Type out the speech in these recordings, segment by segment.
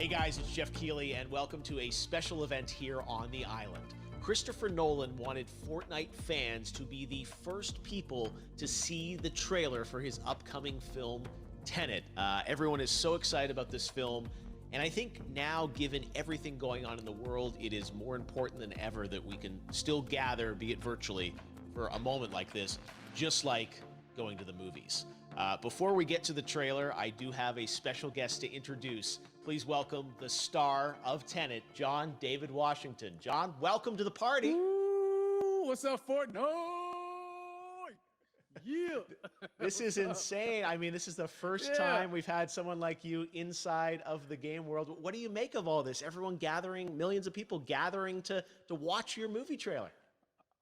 guys, it's Jeff Keighley, and welcome to a special event here on the island. Christopher Nolan wanted Fortnite fans to be the first people to see the trailer for his upcoming film, TENET. Everyone is so excited about this film, and I think now, given everything going on in the world, it is more important than ever that we can still gather, be it virtually, for a moment like this, just like going to the movies. Before we get to the trailer, I do have a special guest to introduce. Please welcome the star of TENET, John David Washington. John, welcome to the party. Ooh, what's up, Fortnite? Yeah. This is insane. I mean, this is the first time we've had someone like you inside of the game world. What do you make of all this? Everyone gathering, millions of people gathering to watch your movie trailer.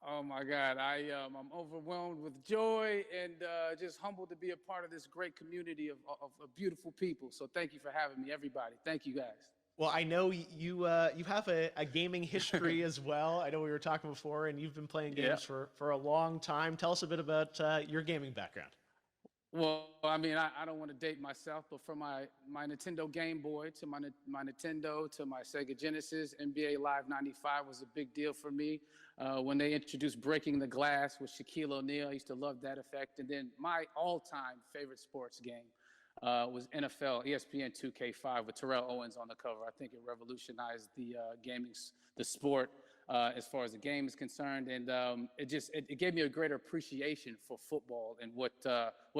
Oh my God, I'm overwhelmed with joy and just humbled to be a part of this great community of beautiful people. So thank you for having me, everybody. Thank you, guys. Well, I know you have a gaming history as well. I know we were talking before, and you've been playing games for a long time. Tell us a bit about your gaming background. Well, I mean, I don't want to date myself, but from my Nintendo Game Boy to my Nintendo to my Sega Genesis, NBA Live 95 was a big deal for me. When they introduced Breaking the Glass with Shaquille O'Neal, I used to love that effect. And then my all-time favorite sports game was NFL ESPN 2K5 with Terrell Owens on the cover. I think it revolutionized the sport as far as the game is concerned, and it gave me a greater appreciation for football and what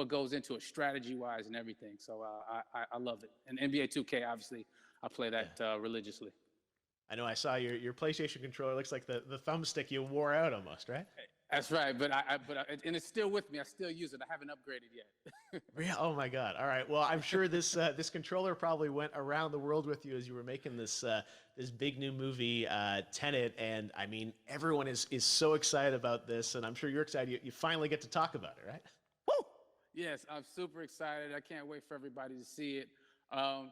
goes into it strategy-wise and everything. So I love it. And NBA 2K, obviously, I play that religiously. I know I saw your PlayStation controller. Looks like the thumbstick you wore out almost, right? That's right, but and it's still with me. I still use it. I haven't upgraded yet. Yeah. Oh my God. All right. Well, I'm sure this controller probably went around the world with you as you were making this big new movie, TENET, and I mean everyone is so excited about this, and I'm sure you're excited. You finally get to talk about it, right? Woo! Yes, I'm super excited. I can't wait for everybody to see it.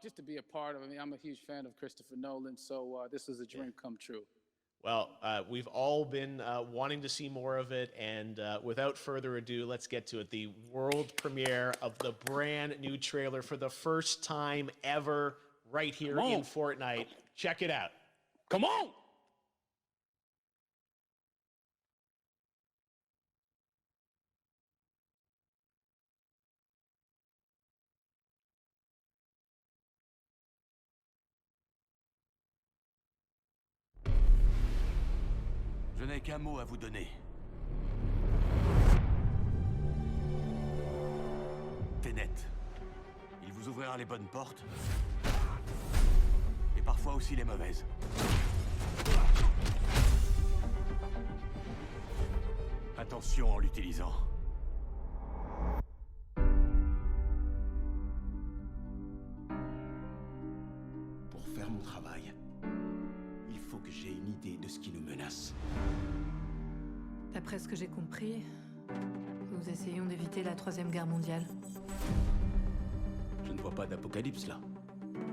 Just to be a part of it. I mean, I'm a huge fan of Christopher Nolan, so this is a dream come true. Well, we've all been wanting to see more of it, and without further ado, let's get to it. The world premiere of the brand new trailer for the first time ever right here in Fortnite. Check it out. Come on! Je n'ai qu'un mot à vous donner. TENET. Il vous ouvrira les bonnes portes. Et parfois aussi les mauvaises. Attention en l'utilisant. Pour faire mon travail, il faut que j'ai une idée de ce qui nous menace. D'après ce que j'ai compris, nous essayons d'éviter la Troisième Guerre mondiale. Je ne vois pas d'apocalypse là.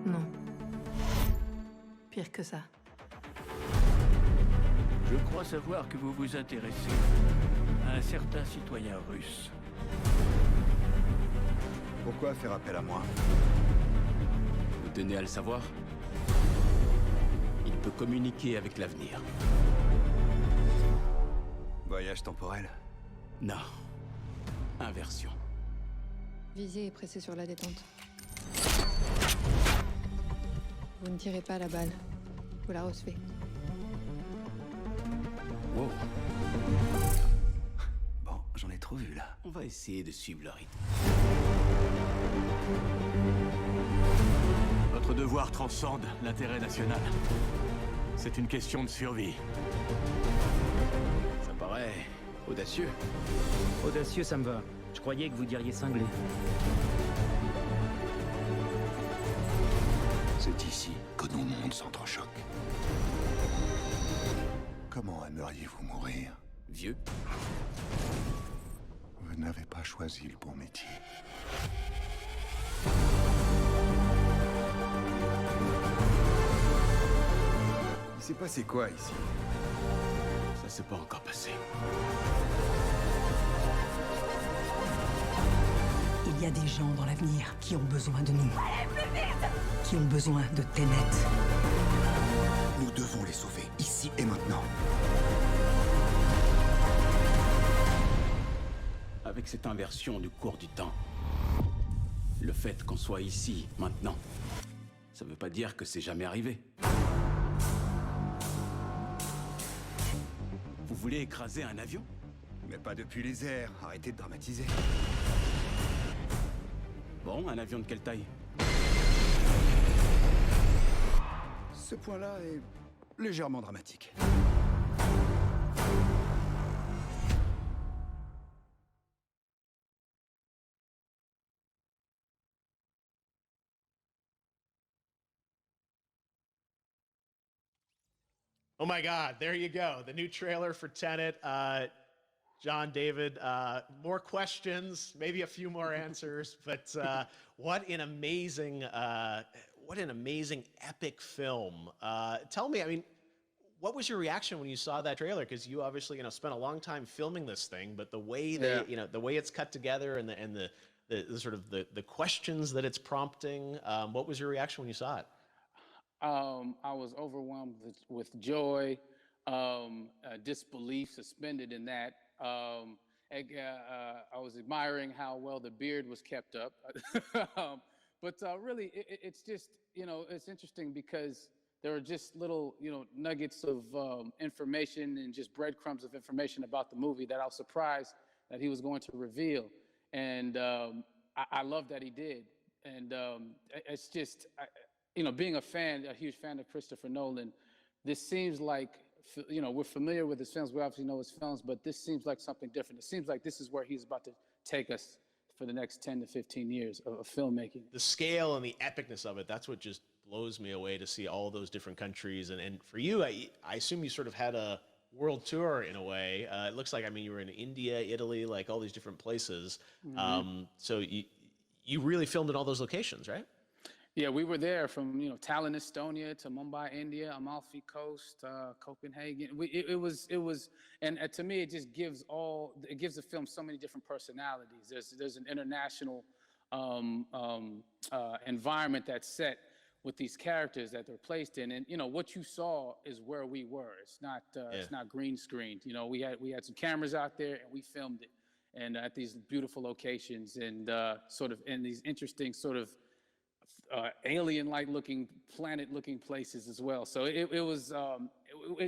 Non. Pire que ça. Je crois savoir que vous vous intéressez à un certain citoyen russe. Pourquoi faire appel à moi? Vous tenez à le savoir? Il peut communiquer avec l'avenir. Voyage temporel? Non. Inversion. Visez et pressez sur la détente. Vous ne tirez pas la balle. Vous la recevez. Wow. Bon, j'en ai trop vu là. On va essayer de suivre le rythme. Votre devoir transcende l'intérêt national. C'est une question de survie. Ça paraît audacieux. Audacieux, ça me va. Je croyais que vous diriez cinglé. C'est ici que nos mondes s'entrechoquent. Comment aimeriez-vous mourir? Vieux. Vous n'avez pas choisi le bon métier. Il s'est passé quoi ici? Ça s'est pas encore passé. Il y a des gens dans l'avenir qui ont besoin de nous. Allez, plus vite! Qui qui ont besoin de TENET. Nous devons les sauver, ici et maintenant. Avec cette inversion du cours du temps, le fait qu'on soit ici, maintenant, ça veut pas dire que c'est jamais arrivé. Vous voulez écraser un avion? Mais pas depuis les airs, arrêtez de dramatiser. Bon, un avion de quelle taille? Ce point-là est légèrement dramatique. Oh my God, there you go. The new trailer for Tenet. John, David, more questions, maybe a few more answers, but what an amazing epic film. Tell me, I mean, what was your reaction when you saw that trailer? Because you obviously, spent a long time filming this thing, but the way the way it's cut together and the sort of the questions that it's prompting, what was your reaction when you saw it? I was overwhelmed with joy, disbelief suspended in that. I was admiring how well the beard was kept up. But really, it's just, it's interesting because there are just little, nuggets of information and just breadcrumbs of information about the movie that I was surprised that he was going to reveal. And I love that he did. And it's just, being a huge fan of Christopher Nolan, this seems like, we're familiar with his films. We obviously know his films, but this seems like something different. It seems like this is where he's about to take us for the next 10 to 15 years of filmmaking. The scale and the epicness of it, that's what just blows me away, to see all those different countries. And for you, I assume you sort of had a world tour in a way. It looks like, you were in India, Italy, like all these different places. Mm-hmm. So you really filmed in all those locations, right? Yeah, we were there from Tallinn, Estonia, to Mumbai, India, Amalfi Coast, Copenhagen. It was, and to me, it just gives the film so many different personalities. There's an international environment that's set with these characters that they're placed in, and what you saw is where we were. It's not green screened. We had some cameras out there and we filmed it, and at these beautiful locations and sort of in these interesting sort of alien-like looking, planet-looking places as well. So it was,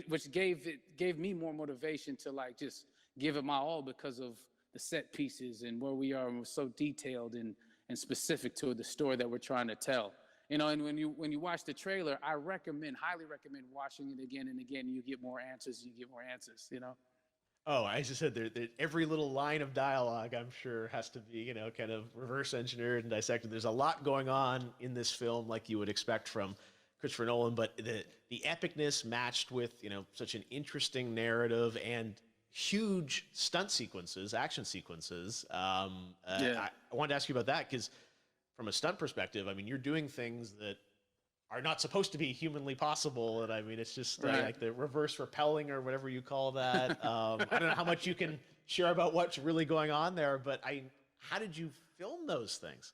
which gave me more motivation to just give it my all because of the set pieces and where we are, and we're so detailed and specific to the story that we're trying to tell. And when you watch the trailer, I highly recommend watching it again and again. You get more answers. Oh, I just said that every little line of dialogue, I'm sure, has to be, kind of reverse engineered and dissected. There's a lot going on in this film, like you would expect from Christopher Nolan, but the epicness matched with, such an interesting narrative and huge stunt sequences, action sequences. I wanted to ask you about that because from a stunt perspective, you're doing things that are not supposed to be humanly possible, and it's just like the reverse rappelling or whatever you call that. I don't know how much you can share about what's really going on there, but how did you film those things?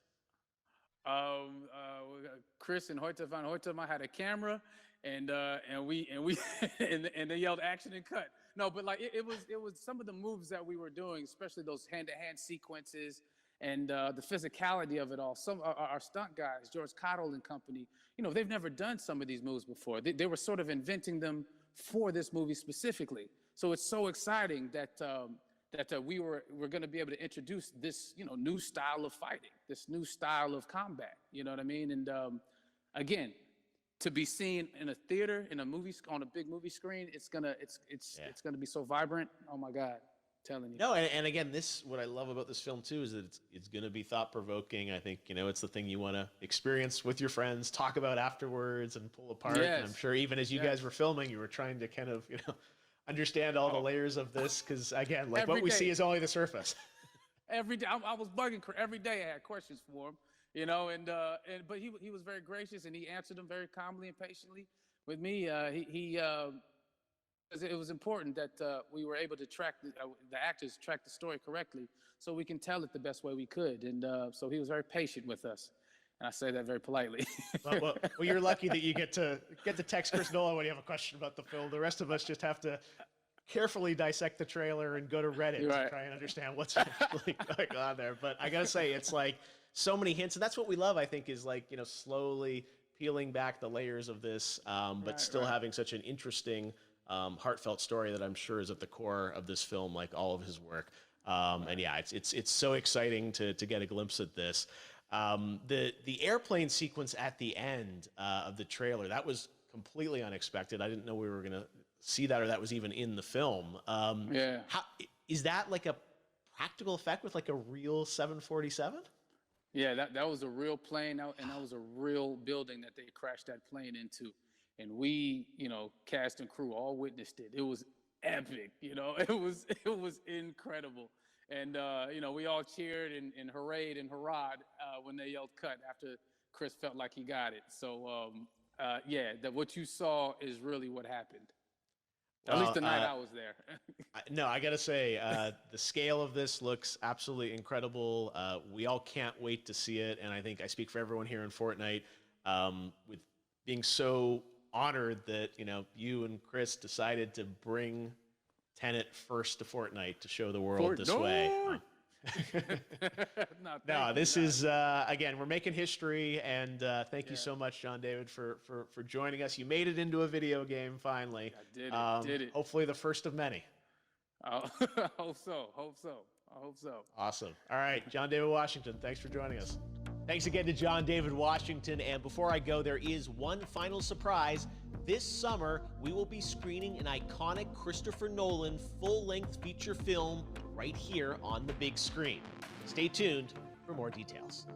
Chris and Hoyte van Hoytema had a camera, and they yelled action and cut. No, but it was some of the moves that we were doing, especially those hand-to-hand sequences. And the physicality of it all. Some our stunt guys, George Cottle and company, they've never done some of these moves before. They were sort of inventing them for this movie specifically. So it's so exciting that we're going to be able to introduce this new style of fighting, this new style of combat. You know what I mean? And again, to be seen in a theater, in a movie, on a big movie screen, it's gonna be so vibrant. Oh my God. Telling you. No, and again, what I love about this film too is that it's going to be thought-provoking. I think it's the thing you want to experience with your friends, talk about afterwards, and pull apart. Yes. And I'm sure even as you guys were filming, you were trying to kind of understand all the layers of this, because again, what we see is only the surface. Every day, I was bugging every day. I had questions for him, but he was very gracious and he answered them very calmly and patiently. With me, it was important that we were able to track the actors track the story correctly, so we can tell it the best way we could. And so he was very patient with us. And I say that very politely. Well, you're lucky that you get to text Chris Nolan when you have a question about the film. The rest of us just have to carefully dissect the trailer and go to Reddit to try and understand what's actually going on there. But I gotta say, it's like so many hints, and that's what we love. I think is like, you know, slowly peeling back the layers of this, but still having such an interesting, heartfelt story that I'm sure is at the core of this film, like all of his work. And yeah, it's so exciting to get a glimpse at this. The airplane sequence at the end of the trailer, that was completely unexpected. I didn't know we were gonna see that, or that was even in the film. How, is that like a practical effect with like a real 747? Yeah, that was a real plane, and that was a real building that they crashed that plane into. And we, you know, cast and crew all witnessed it. It was epic, you know, it was incredible. And, you know, we all cheered and hurrayed and hurrahed when they yelled cut after Chris felt like he got it. So, yeah, what you saw is really what happened. At least the night I was there. No, I got to say, the scale of this looks absolutely incredible. We all can't wait to see it. And I think I speak for everyone here in Fortnite with being so honored that, you know, you and Chris decided to bring Tenet first to Fortnite to show the world this way. No, this is, again, we're making history, and thank you so much, John David, for joining us. You made it into a video game, finally. I did it. Hopefully the first of many. I hope so. Awesome. All right, John David Washington, thanks for joining us. Thanks again to John David Washington, and before I go, there is one final surprise. This summer, we will be screening an iconic Christopher Nolan full-length feature film right here on the big screen. Stay tuned for more details.